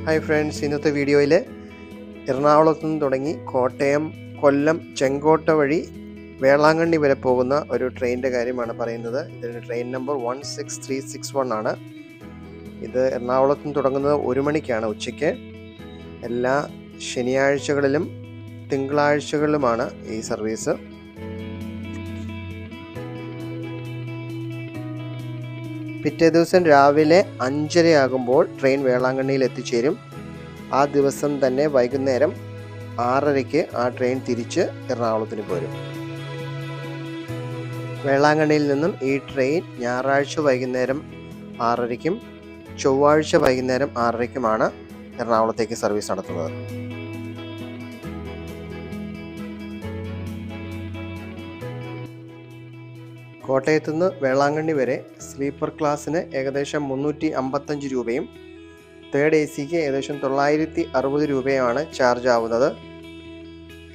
Hi friends, ഇന്നത്തെ വീഡിയോയിൽ എറണാകുളത്ത് നിന്ന് തുടങ്ങി കോട്ടയം, കൊല്ലം, ചെങ്കോട്ട വഴി വേളാങ്കണ്ണി വരെ പോകുന്ന ഒരു ട്രെയിനിൻ്റെ കാര്യമാണ് പറയുന്നത്. ഇതിൻ്റെ ട്രെയിൻ നമ്പർ 16361 ആണ്. ഇത് എറണാകുളത്ത് നിന്ന് തുടങ്ങുന്നത് 1 മണിക്കാണ് ഉച്ചയ്ക്ക്. എല്ലാ ശനിയാഴ്ചകളിലും തിങ്കളാഴ്ചകളിലുമാണ് ഈ സർവീസ്. പിറ്റേ ദിവസം രാവിലെ 5:30 ആകുമ്പോൾ ട്രെയിൻ വേളാങ്കണ്ണിയിൽ എത്തിച്ചേരും. ആ ദിവസം തന്നെ വൈകുന്നേരം 6:30-ക്ക് ആ ട്രെയിൻ തിരിച്ച് എറണാകുളത്തിന് പോരും. വേളാങ്കണ്ണിയിൽ നിന്നും ഈ ട്രെയിൻ ഞായറാഴ്ച വൈകുന്നേരം 6:30-ക്കും ചൊവ്വാഴ്ച വൈകുന്നേരം 6:30-ക്കുമാണ് എറണാകുളത്തേക്ക് സർവീസ് നടത്തുന്നത്. കോട്ടയത്തു നിന്ന് വേളാങ്കണ്ണി വരെ സ്ലീപ്പർ ക്ലാസ്സിന് ഏകദേശം 355 രൂപയും തേർഡ് AC-ക്ക് ഏകദേശം 960 രൂപയുമാണ് ചാർജ് ആവുന്നത്.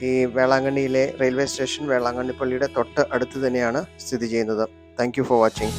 ഈ വേളാങ്കണ്ണിയിലെ റെയിൽവേ സ്റ്റേഷൻ വേളാങ്കണ്ണി പള്ളിയുടെ തൊട്ട് അടുത്ത് തന്നെയാണ് സ്ഥിതി ചെയ്യുന്നത്. Thank you for watching.